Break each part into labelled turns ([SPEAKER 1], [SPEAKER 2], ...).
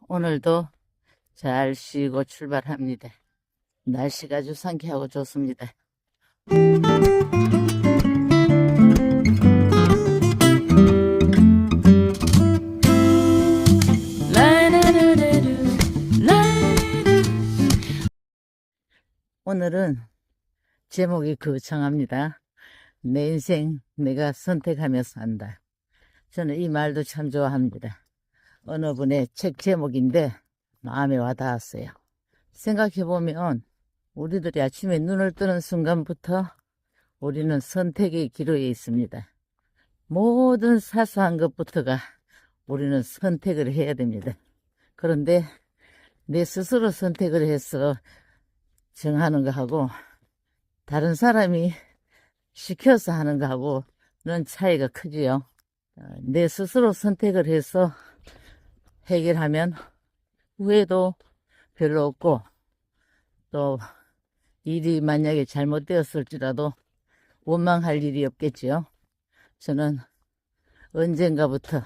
[SPEAKER 1] 오늘도 잘 쉬고 출발합니다. 날씨가 아주 상쾌하고 좋습니다. 오늘은 제목이 거창합니다. 내 인생 내가 선택하며 산다. 저는 이 말도 참 좋아합니다. 어느 분의 책 제목인데 마음에 와닿았어요. 생각해보면 우리들이 아침에 눈을 뜨는 순간부터 우리는 선택의 기로에 있습니다. 모든 사소한 것부터가 우리는 선택을 해야 됩니다. 그런데 내 스스로 선택을 해서 정하는 거하고 다른 사람이 시켜서 하는 거하고는 차이가 크지요. 내 스스로 선택을 해서 해결하면 후회도 별로 없고 또 일이 만약에 잘못되었을지라도 원망할 일이 없겠지요. 저는 언젠가부터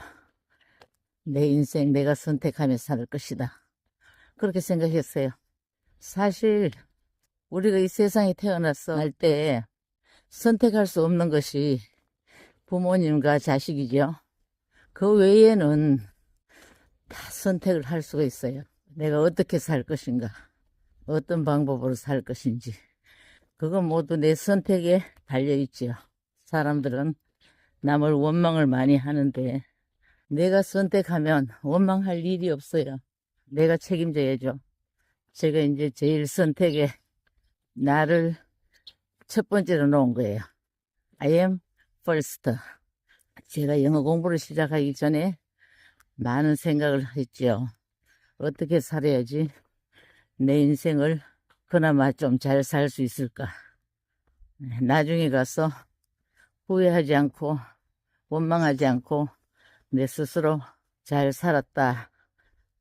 [SPEAKER 1] 내 인생 내가 선택하며 살 것이다. 그렇게 생각했어요. 사실 우리가 이 세상에 태어나서 할 때 선택할 수 없는 것이 부모님과 자식이죠. 그 외에는 다 선택을 할 수가 있어요. 내가 어떻게 살 것인가, 어떤 방법으로 살 것인지, 그건 모두 내 선택에 달려있지요. 사람들은 남을 원망을 많이 하는데 내가 선택하면 원망할 일이 없어요. 내가 책임져야죠. 제가 이제 제일 선택에 나를 첫 번째로 놓은 거예요. I am first. 제가 영어 공부를 시작하기 전에 많은 생각을 했죠. 어떻게 살아야지 내 인생을 그나마 좀 잘 살 수 있을까. 나중에 가서 후회하지 않고 원망하지 않고 내 스스로 잘 살았다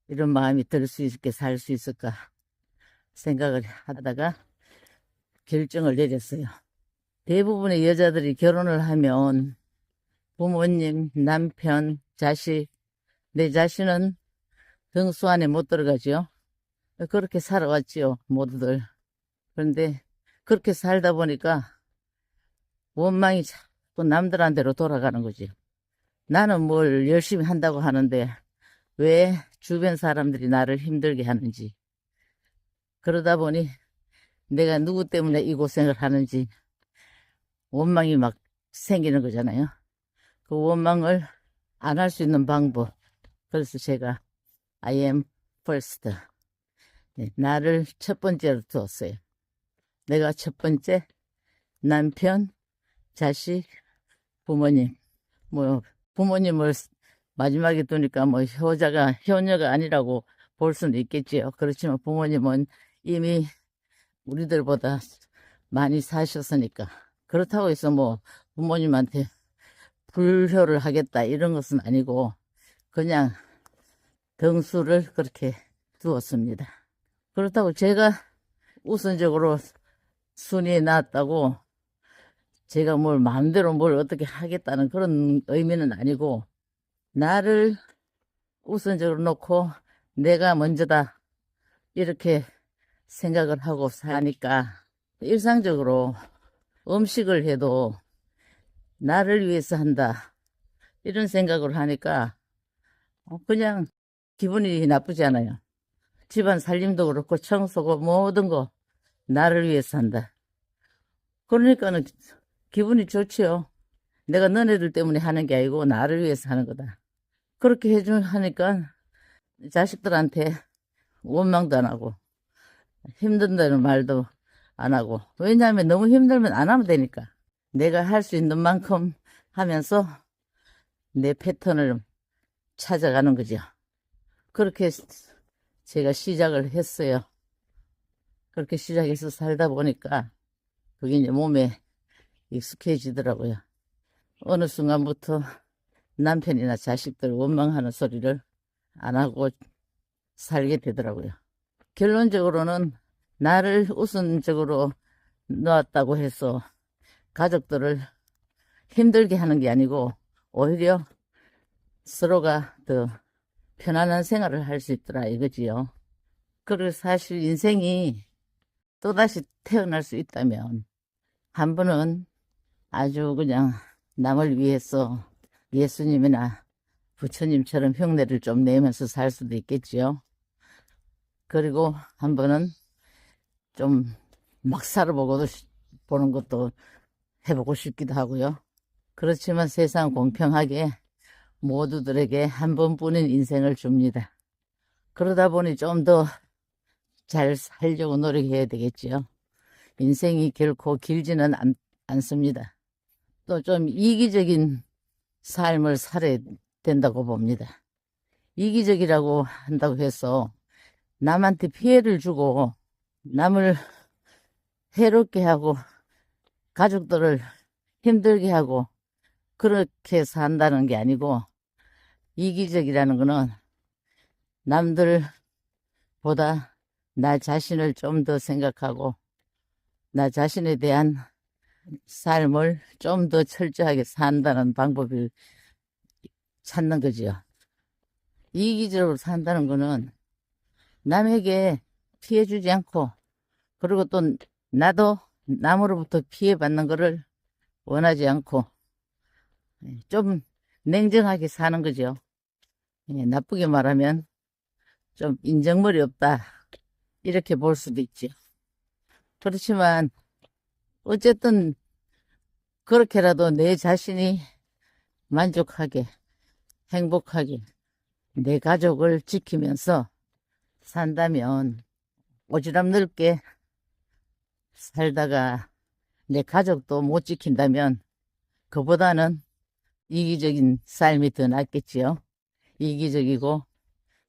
[SPEAKER 1] 이런 마음이 들 수 있게 살 수 있을까 생각을 하다가 결정을 내렸어요. 대부분의 여자들이 결혼을 하면 부모님, 남편, 자식, 내 자신은 등수 안에 못 들어가죠. 그렇게 살아왔지요, 모두들. 그런데 그렇게 살다 보니까 원망이 자꾸 남들한테로 돌아가는 거지. 나는 뭘 열심히 한다고 하는데 왜 주변 사람들이 나를 힘들게 하는지. 그러다 보니 내가 누구 때문에 이 고생을 하는지 원망이 막 생기는 거잖아요. 그 원망을 안 할 수 있는 방법. 그래서 제가 I am first. 네, 나를 첫 번째로 두었어요. 내가 첫 번째, 남편, 자식, 부모님. 뭐 부모님을 마지막에 두니까 뭐 효녀가 아니라고 볼 수는 있겠지요. 그렇지만 부모님은 이미 우리들보다 많이 사셨으니까. 그렇다고 해서 뭐 부모님한테 불효를 하겠다 이런 것은 아니고 그냥 등수를 그렇게 두었습니다. 그렇다고 제가 우선적으로 순위에 나왔다고 제가 뭘 마음대로 뭘 어떻게 하겠다는 그런 의미는 아니고 나를 우선적으로 놓고 내가 먼저다 이렇게 생각을 하고 사니까 일상적으로 음식을 해도 나를 위해서 한다 이런 생각을 하니까 그냥 기분이 나쁘지 않아요. 집안 살림도 그렇고 청소고 모든 거 나를 위해서 한다. 그러니까는 기분이 좋지요. 내가 너네들 때문에 하는 게 아니고 나를 위해서 하는 거다. 그렇게 하니까 자식들한테 원망도 안 하고 힘든다는 말도 안 하고. 왜냐하면 너무 힘들면 안 하면 되니까. 내가 할 수 있는 만큼 하면서 내 패턴을 찾아가는 거죠. 그렇게 제가 시작을 했어요. 그렇게 시작해서 살다 보니까 그게 이제 몸에 익숙해지더라고요. 어느 순간부터 남편이나 자식들 원망하는 소리를 안 하고 살게 되더라고요. 결론적으로는 나를 우선적으로 놓았다고 해서 가족들을 힘들게 하는 게 아니고 오히려 서로가 더 편안한 생활을 할 수 있더라 이거지요. 그리고 사실 인생이 또다시 태어날 수 있다면 한 번은 아주 그냥 남을 위해서 예수님이나 부처님처럼 흉내를 좀 내면서 살 수도 있겠지요. 그리고 한 번은 좀 막 보는 것도 해보고 싶기도 하고요. 그렇지만 세상 공평하게 모두들에게 한 번뿐인 인생을 줍니다. 그러다 보니 좀 더 잘 살려고 노력해야 되겠지요. 인생이 결코 길지는 않습니다. 또 좀 이기적인 삶을 살아야 된다고 봅니다. 이기적이라고 한다고 해서 남한테 피해를 주고 남을 해롭게 하고 가족들을 힘들게 하고 그렇게 산다는 게 아니고 이기적이라는 거는 남들보다 나 자신을 좀 더 생각하고 나 자신에 대한 삶을 좀 더 철저하게 산다는 방법을 찾는 거지요. 이기적으로 산다는 거는 남에게 피해 주지 않고 그리고 또 나도 남으로부터 피해받는 거를 원하지 않고 좀 냉정하게 사는 거죠. 나쁘게 말하면 좀 인정머리 없다 이렇게 볼 수도 있죠. 그렇지만 어쨌든 그렇게라도 내 자신이 만족하게 행복하게 내 가족을 지키면서 산다면 오지랖 넓게 살다가 내 가족도 못 지킨다면 그보다는 이기적인 삶이 더 낫겠지요. 이기적이고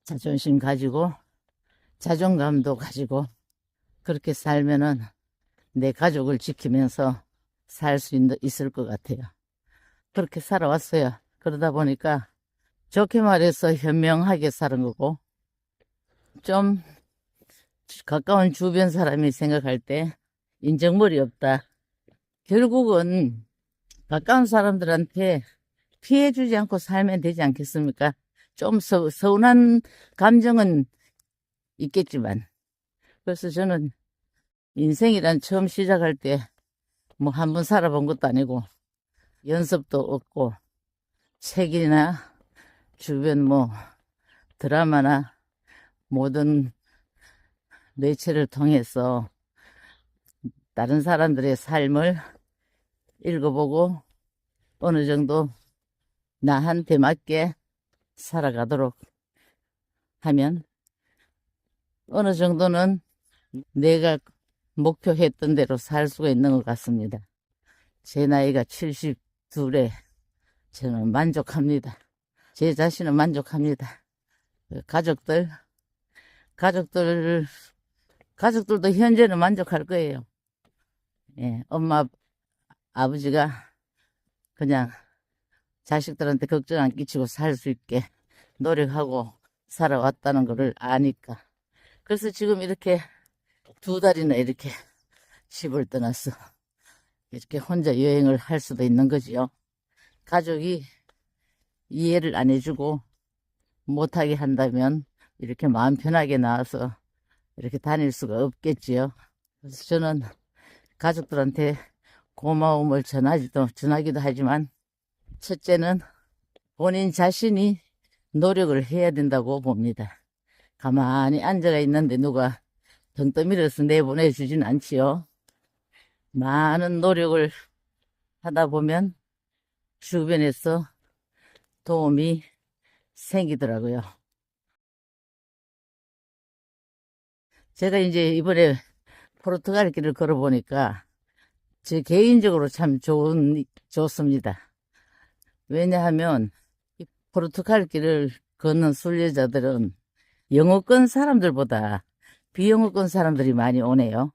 [SPEAKER 1] 자존심 가지고 자존감도 가지고 그렇게 살면은 내 가족을 지키면서 살 수 있을 것 같아요. 그렇게 살아왔어요. 그러다 보니까 좋게 말해서 현명하게 사는 거고 좀 가까운 주변 사람이 생각할 때 인정머리 없다. 결국은 가까운 사람들한테 피해 주지 않고 살면 되지 않겠습니까? 좀 서운한 감정은 있겠지만 그래서 저는 인생이란 처음 시작할 때 뭐 한 번 살아본 것도 아니고 연습도 없고 책이나 주변 뭐 드라마나 모든 매체를 통해서 다른 사람들의 삶을 읽어보고 어느 정도 나한테 맞게 살아가도록 하면 어느 정도는 내가 목표했던 대로 살 수가 있는 것 같습니다. 제 나이가 72에 저는 만족합니다. 제 자신은 만족합니다. 가족들, 가족들도 현재는 만족할 거예요. 예, 엄마, 아버지가 그냥 자식들한테 걱정 안 끼치고 살 수 있게 노력하고 살아왔다는 것을 아니까. 그래서 지금 이렇게 2달이나 이렇게 집을 떠났어. 이렇게 혼자 여행을 할 수도 있는 거지요. 가족이 이해를 안 해주고 못하게 한다면 이렇게 마음 편하게 나와서 이렇게 다닐 수가 없겠지요. 그래서 저는 가족들한테 고마움을 전하기도 하지만 첫째는 본인 자신이 노력을 해야 된다고 봅니다. 가만히 앉아 있는데 누가 등 떠밀어서 내보내주진 않지요. 많은 노력을 하다 보면 주변에서 도움이 생기더라고요. 제가 이제 이번에 포르투갈 길을 걸어보니까 제 개인적으로 참 좋습니다. 왜냐하면 이 포르투갈 길을 걷는 순례자들은 영어권 사람들보다 비영어권 사람들이 많이 오네요.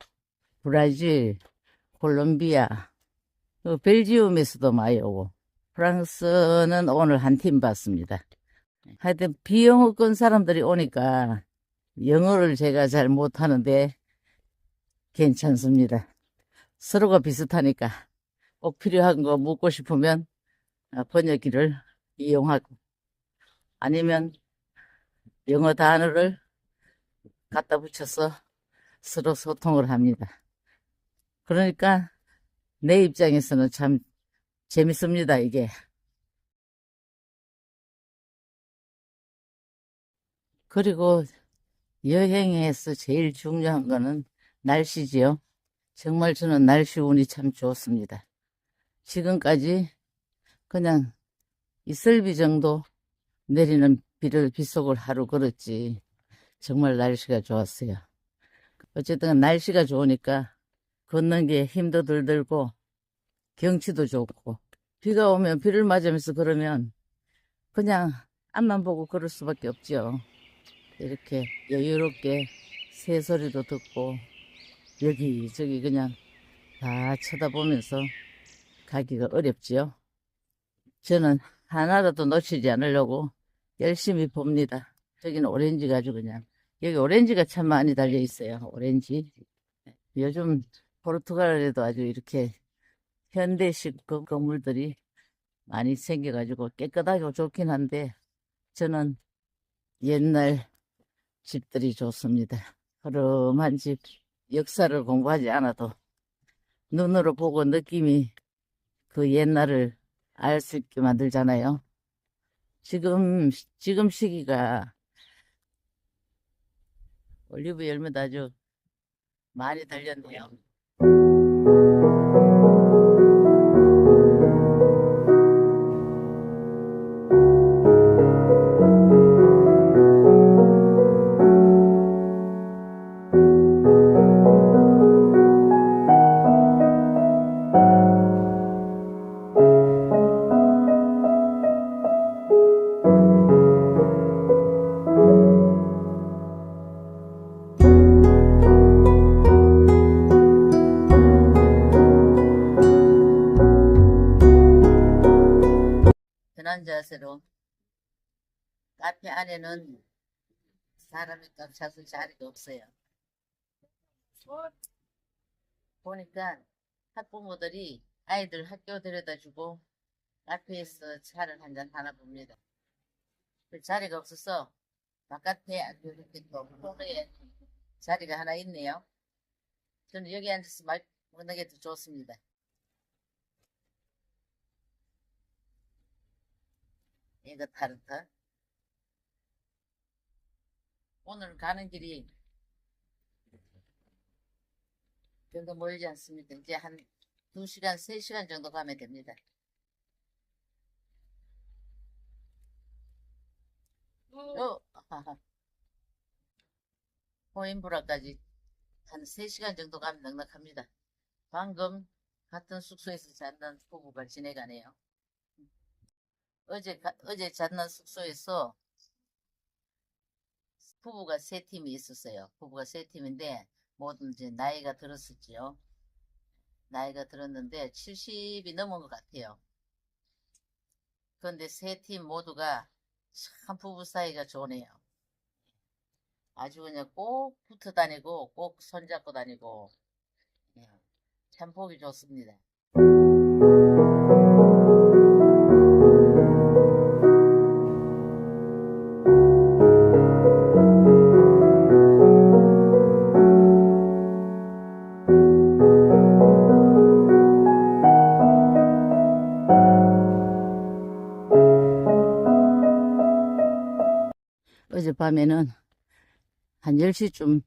[SPEAKER 1] 브라질, 콜롬비아, 벨지움에서도 많이 오고 프랑스는 오늘 한 팀 봤습니다. 하여튼 비영어권 사람들이 오니까 영어를 제가 잘 못하는데 괜찮습니다. 서로가 비슷하니까 꼭 필요한 거 묻고 싶으면 번역기를 이용하고 아니면 영어 단어를 갖다 붙여서 서로 소통을 합니다. 그러니까 내 입장에서는 참 재밌습니다, 이게. 그리고 여행에서 제일 중요한 거는 날씨지요. 정말 저는 날씨 운이 참 좋습니다. 지금까지 그냥 이슬비 정도 내리는 빗속을 하루 걸었지. 정말 날씨가 좋았어요. 어쨌든 날씨가 좋으니까 걷는 게 힘도 덜 들고 경치도 좋고 비가 오면 비를 맞으면서 걸으면 그냥 앞만 보고 걸을 수밖에 없죠. 이렇게 여유롭게 새소리도 듣고 여기저기 그냥 다 쳐다보면서 가기가 어렵지요. 저는 하나라도 놓치지 않으려고 열심히 봅니다. 저기는 오렌지가 아주 그냥 여기 오렌지가 참 많이 달려 있어요. 오렌지. 요즘 포르투갈에도 아주 이렇게 현대식 건물들이 많이 생겨가지고 깨끗하고 좋긴 한데 저는 옛날 집들이 좋습니다. 허름한 집, 역사를 공부하지 않아도 눈으로 보고 느낌이 그 옛날을 알 수 있게 만들잖아요. 지금 시기가 올리브 열매도 아주 많이 달렸네요. 편한 자세로 카페 안에는 사람이 꽉 차서 자리가 없어요. 보니까 학부모들이 아이들 학교 데려다주고 카페에서 차를 한잔 하나 봅니다. 그 자리가 없어서 바깥에 이렇게 또 코너에 자리가 하나 있네요. 저는 여기 앉아서 말 먹는 게 더 좋습니다. 이거 타르트. 오늘 가는 길이 별로 멀지 않습니다. 이제 한 2시간, 3시간 정도 가면 됩니다. 호인브라까지 한 3시간 정도 가면 넉넉합니다. 방금 같은 숙소에서 잤던 부부가 지내가네요. 어제 잤는 숙소에서 부부가 3팀이 있었어요. 부부가 3팀인데 모두 이제 나이가 들었었지요. 나이가 들었는데 70이 넘은 것 같아요. 그런데 3팀 모두가 참 부부 사이가 좋네요. 아주 그냥 꼭 붙어 다니고 꼭 손잡고 다니고 참 보기 좋습니다. 어젯밤에는 한 10시쯤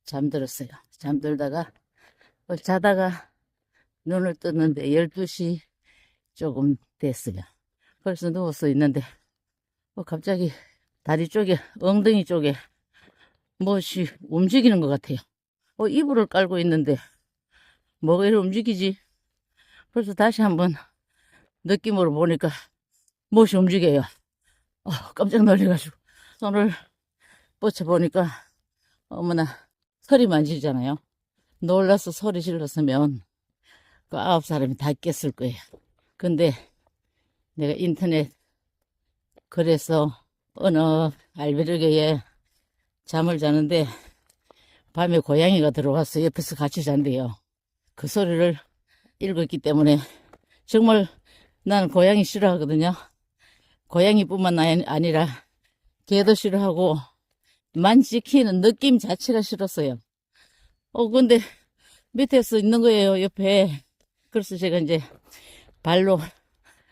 [SPEAKER 1] 잠들었어요. 잠들다가 자다가 눈을 떴는데 12시 조금 됐어요. 벌써 누워서 있는데 갑자기 다리 쪽에 엉덩이 쪽에 무엇이 움직이는 것 같아요. 이불을 깔고 있는데 뭐가 이렇게 움직이지? 벌써 다시 한번 느낌으로 보니까 무엇이 움직여요. 깜짝 놀래가지고 손을 뻗쳐보니까 어머나 소리 만지잖아요. 놀라서 소리 질렀으면 그 9사람이 다 깼을 거예요. 근데 내가 인터넷 글에서 어느 알베르게에 잠을 자는데 밤에 고양이가 들어와서 옆에서 같이 잔대요. 그 소리를 읽었기 때문에 정말 나는 고양이 싫어하거든요. 고양이뿐만 아니라 개도 싫어하고 만지키는 느낌 자체가 싫었어요. 근데 밑에서 있는 거예요, 옆에. 그래서 제가 이제 발로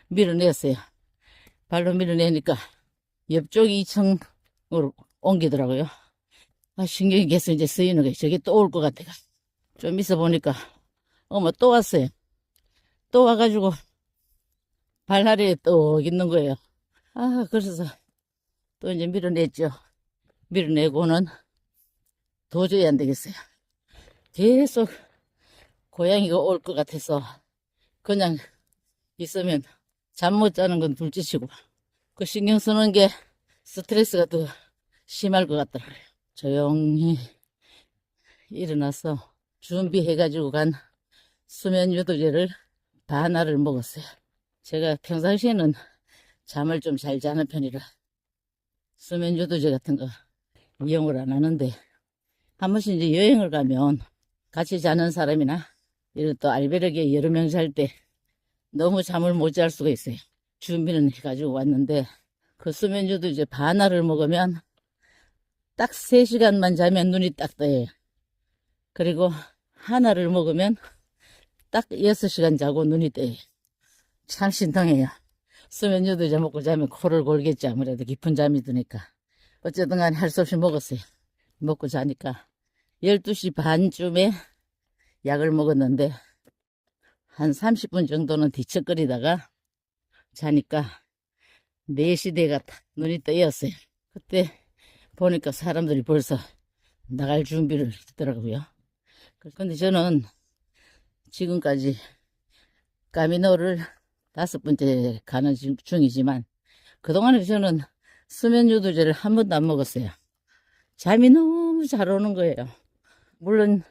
[SPEAKER 1] 밀어냈어요. 발로 밀어내니까 옆쪽이 2층으로 옮기더라고요. 신경이 계속 이제 쓰이는 거예요. 저게 또 올 것 같아가. 좀 있어 보니까 어머 또 왔어요. 또 와가지고 발다리에 또 있는 거예요. 그래서 또 이제 밀어냈죠. 밀어내고는 도저히 안 되겠어요. 계속 고양이가 올 것 같아서 그냥 있으면 잠 못 자는 건 둘째치고 그 신경 쓰는 게 스트레스가 더 심할 것 같더라고요. 조용히 일어나서 준비해가지고 간 수면 유도제를 반알을 먹었어요. 제가 평상시에는 잠을 좀 잘 자는 편이라 수면 유도제 같은 거 이용을 안 하는데 한 번씩 이제 여행을 가면 같이 자는 사람이나 이런 또 알베르기에 여러 명 잘 때 너무 잠을 못 잘 수가 있어요. 준비는 해가지고 왔는데 그 수면 유도제 반알을 먹으면 딱 3시간만 자면 눈이 딱 떠요. 그리고 하나를 먹으면 딱 6시간 자고 눈이 떠요. 참 신통해요. 수면 유도제 먹고 자면 코를 골겠지. 아무래도 깊은 잠이 드니까. 어쨌든 간에 할 수 없이 먹었어요. 먹고 자니까 12시 반쯤에 약을 먹었는데 한 30분 정도는 뒤척거리다가 자니까 4시 돼가 눈이 떠였어요. 그때 보니까 사람들이 벌써 나갈 준비를 했더라고요. 근데 저는 지금까지 까미노를 5번째 가는 중이지만 그동안에 저는 수면 유도제를 한 번도 안 먹었어요. 잠이 너무 잘 오는 거예요. 물론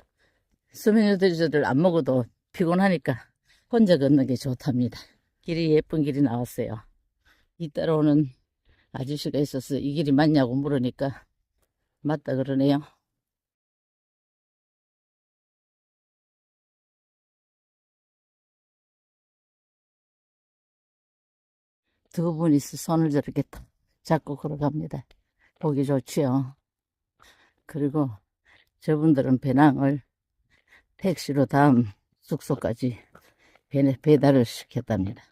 [SPEAKER 1] 수면 유도제를 안 먹어도 피곤하니까 혼자 걷는 게 좋답니다. 길이 예쁜 길이 나왔어요. 이따라 오는 아저씨가 있어서 이 길이 맞냐고 물으니까 맞다 그러네요. 두 분이서 손을 저렇게 잡고 걸어갑니다. 보기 좋지요. 그리고 저분들은 배낭을 택시로 다음 숙소까지 배달을 시켰답니다.